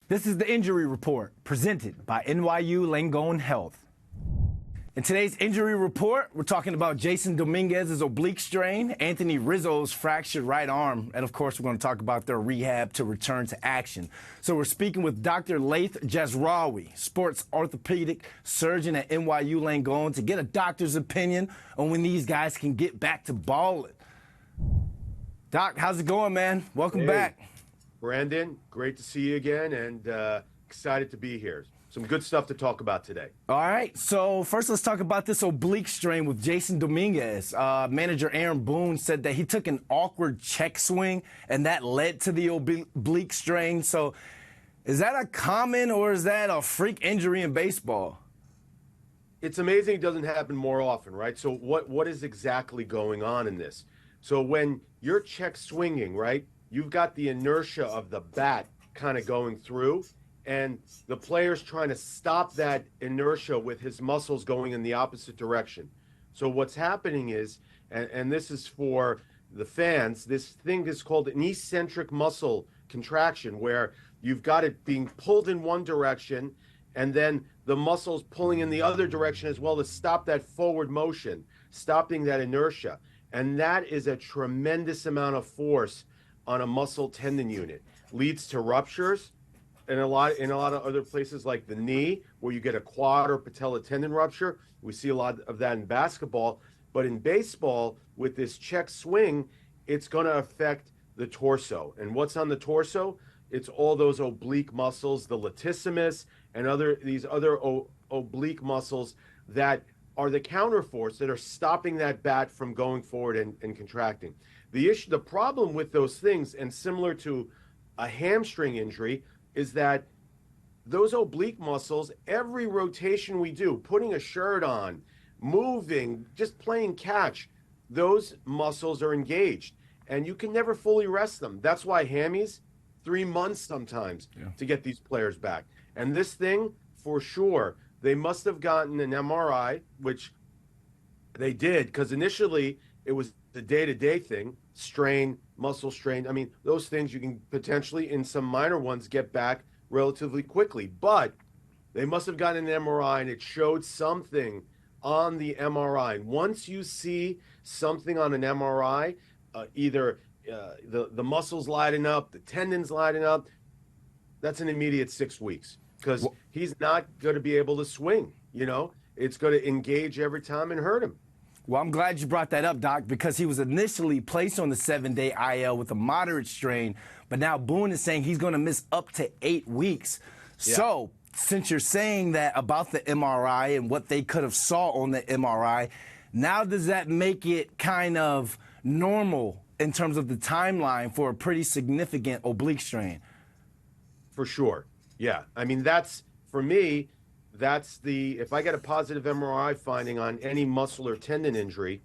This is the injury report presented by NYU Langone Health. In today's injury report, we're talking about Jasson Dominguez's oblique strain, Anthony Rizzo's fractured right arm, and of course, we're going to talk about their rehab to return to action. So we're speaking with Dr. Laith Jasrawi, sports orthopedic surgeon at NYU Langone, to get a doctor's opinion on when these guys can get back to balling. Doc, how's it going, man? Welcome back. Brandon, great to see you again, and excited to be here. Some good stuff to talk about today. All right, so first let's talk about this oblique strain with Jasson Dominguez. Manager Aaron Boone said that he took an awkward check swing, and that led to the oblique strain. So is that a common or is that a freak injury in baseball? It's amazing it doesn't happen more often, right? So what is exactly going on in this? So when you're check swinging, right, you've got the inertia of the bat kind of going through, and the player's trying to stop that inertia with his muscles going in the opposite direction. So what's happening is, and this is for the fans, this thing is called an eccentric muscle contraction, where you've got it being pulled in one direction, and then the muscles pulling in the other direction as well to stop that forward motion, stopping that inertia. And that is a tremendous amount of force on a muscle tendon unit. Leads to ruptures in a lot of other places, like the knee, where you get a quad or patella tendon rupture. We see a lot of that in basketball. But in baseball, with this check swing, it's going to affect the torso. And what's on the torso? It's all those oblique muscles, the latissimus, and these other oblique muscles that are the counterforce that are stopping that bat from going forward and contracting. The problem with those things, and similar to a hamstring injury, is that those oblique muscles, every rotation we do, putting a shirt on, moving, just playing catch, those muscles are engaged, and you can never fully rest them. That's why hammies, 3 months sometimes to get these players back. And this thing, for sure, they must have gotten an MRI, which they did, because initially it was the day-to-day thing, strain, muscle strain. I mean, those things you can potentially, in some minor ones, get back relatively quickly. But they must have gotten an MRI, and it showed something on the MRI. And once you see something on an MRI, either the muscles lighting up, the tendons lighting up, that's an immediate 6 weeks, because he's not going to be able to swing. You know, it's going to engage every time and hurt him. Well, I'm glad you brought that up, Doc, because he was initially placed on the 7-day IL with a moderate strain, but now Boone is saying he's going to miss up to 8 weeks. Yeah. So, since you're saying that about the MRI and what they could have saw on the MRI, now does that make it kind of normal in terms of the timeline for a pretty significant oblique strain? For sure. Yeah. I mean, for me, if I get a positive MRI finding on any muscle or tendon injury,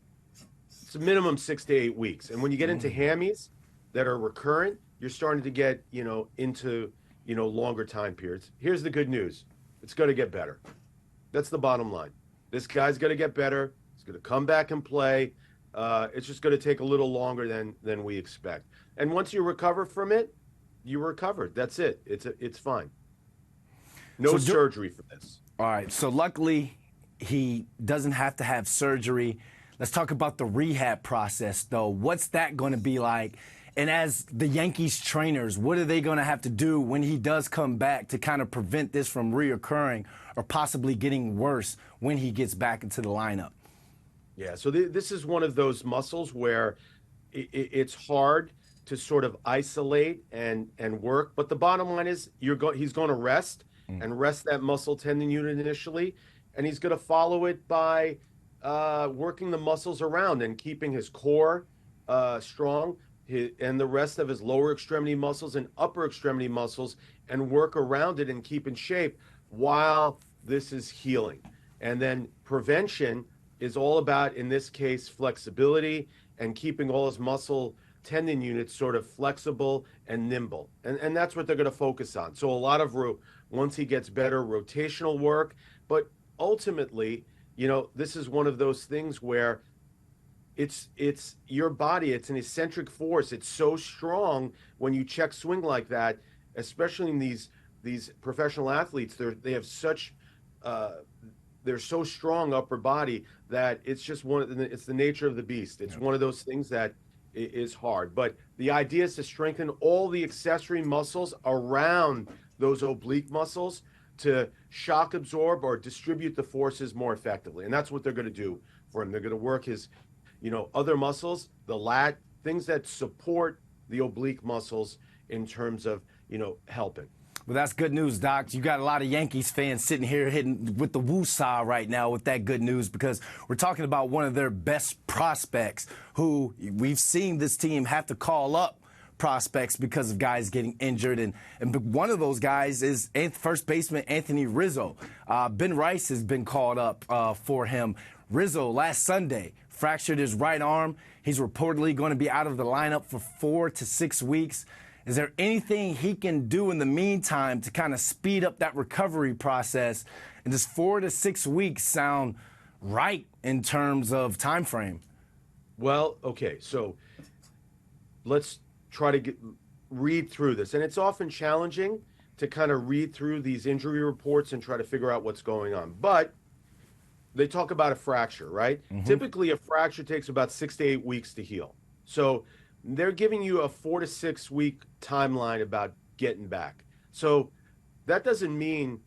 it's a minimum 6 to 8 weeks. And when you get into hammies that are recurrent, you're starting to get, into, longer time periods. Here's the good news. It's going to get better. That's the bottom line. This guy's going to get better. He's going to come back and play. It's just going to take a little longer than we expect. And once you recover from it, you recovered. That's it. It's fine. No surgery for this. All right, so luckily he doesn't have to have surgery. Let's talk about the rehab process, though. What's that going to be like? And as the Yankees trainers, what are they going to have to do when he does come back to kind of prevent this from reoccurring or possibly getting worse when he gets back into the lineup? Yeah, so this is one of those muscles where it's hard to sort of isolate and work. But the bottom line is he's going to rest. And rest that muscle tendon unit initially, and he's going to follow it by working the muscles around and keeping his core strong, and the rest of his lower extremity muscles and upper extremity muscles, and work around it and keep in shape while this is healing. And then prevention is all about, in this case, flexibility and keeping all his muscle tendon units sort of flexible and nimble. And that's what they're going to focus on. So a lot of once he gets better, rotational work. But ultimately, this is one of those things where it's your body, it's an eccentric force. It's so strong when you check swing like that, especially in these these professional athletes, they have such they're so strong upper body that it's just it's the nature of the beast. It's one of those things that is hard. But the idea is to strengthen all the accessory muscles around those oblique muscles to shock absorb or distribute the forces more effectively. And that's what they're going to do for him. They're going to work his, other muscles, the lat, things that support the oblique muscles in terms of, helping. Well, that's good news, Doc. You got a lot of Yankees fans sitting here hitting with the woo-saw right now with that good news, because we're talking about one of their best prospects who we've seen this team have to call up prospects because of guys getting injured. And one of those guys is first baseman Anthony Rizzo. Ben Rice has been called up for him. Rizzo, last Sunday, fractured his right arm. He's reportedly going to be out of the lineup for 4 to 6 weeks. Is there anything he can do in the meantime to kind of speed up that recovery process? And does 4 to 6 weeks sound right in terms of time frame? Well, okay, so let's try to read through this. And it's often challenging to kind of read through these injury reports and try to figure out what's going on. But they talk about a fracture, right? Mm-hmm. Typically, a fracture takes about 6 to 8 weeks to heal. So they're giving you a 4 to 6 week timeline about getting back. So that doesn't mean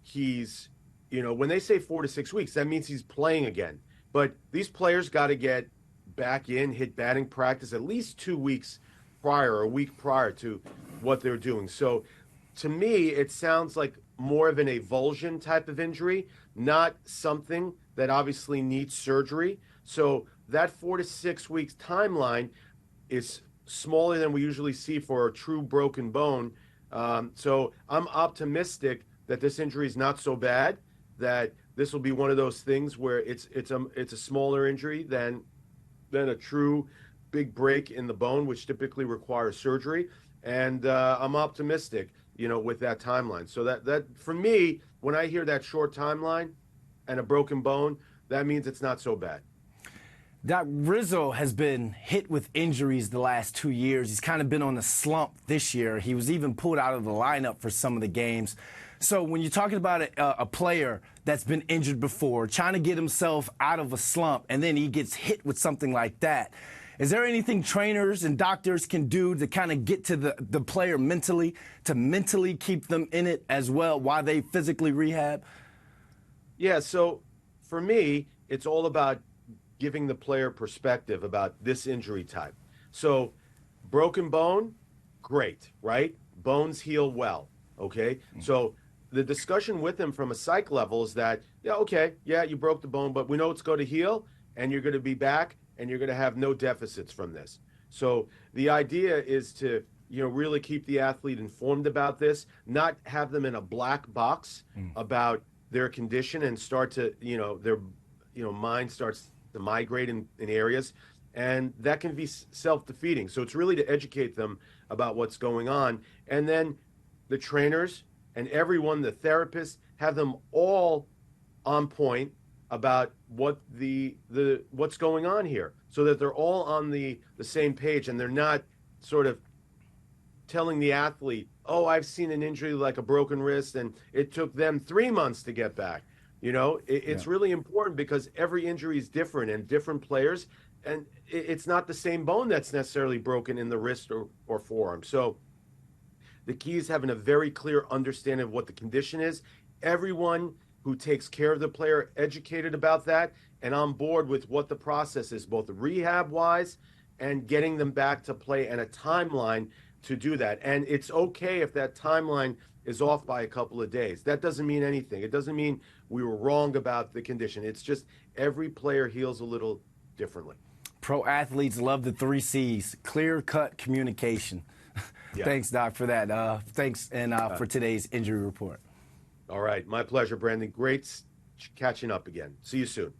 he's, when they say 4 to 6 weeks, that means he's playing again. But these players got to get back in, hit batting practice at least 2 weeks prior, a week prior to what they're doing. So to me, it sounds like more of an avulsion type of injury, not something that obviously needs surgery. So that 4 to 6 weeks timeline is smaller than we usually see for a true broken bone. So I'm optimistic that this injury is not so bad, that this will be one of those things where it's a smaller injury than a true big break in the bone, which typically requires surgery. And I'm optimistic, with that timeline. So that for me, when I hear that short timeline and a broken bone, that means it's not so bad. Doc, Rizzo has been hit with injuries the last 2 years. He's kind of been on a slump this year. He was even pulled out of the lineup for some of the games. So when you're talking about a player that's been injured before, trying to get himself out of a slump, and then he gets hit with something like that, is there anything trainers and doctors can do to kind of get to the player mentally, to mentally keep them in it as well while they physically rehab? Yeah, so for me, it's all about giving the player perspective about this injury type. So broken bone, great, right? Bones heal well, okay? So the discussion with him from a psych level is that, you broke the bone, but we know it's going to heal, and you're going to be back, and you're going to have no deficits from this. So the idea is to, really keep the athlete informed about this, not have them in a black box about their condition and start to, their, mind starts to migrate in areas, and that can be self-defeating. So it's really to educate them about what's going on, and then the trainers and everyone, the therapists, have them all on point about what's going on here, so that they're all on the same page, and they're not sort of telling the athlete, oh, I've seen an injury like a broken wrist and it took them 3 months to get back. It's really important, because every injury is different and different players, and it's not the same bone that's necessarily broken in the wrist or forearm. So the key is having a very clear understanding of what the condition is. Everyone who takes care of the player educated about that and on board with what the process is, both rehab-wise and getting them back to play, and a timeline to do that. And it's okay if that timeline is off by a couple of days. That doesn't mean anything. It doesn't mean we were wrong about the condition. It's just every player heals a little differently. Pro athletes love the 3 C's: clear-cut communication. Yeah. Thanks, Doc, for that. Thanks, and for today's injury report. All right. My pleasure, Brandon. Great catching up again. See you soon.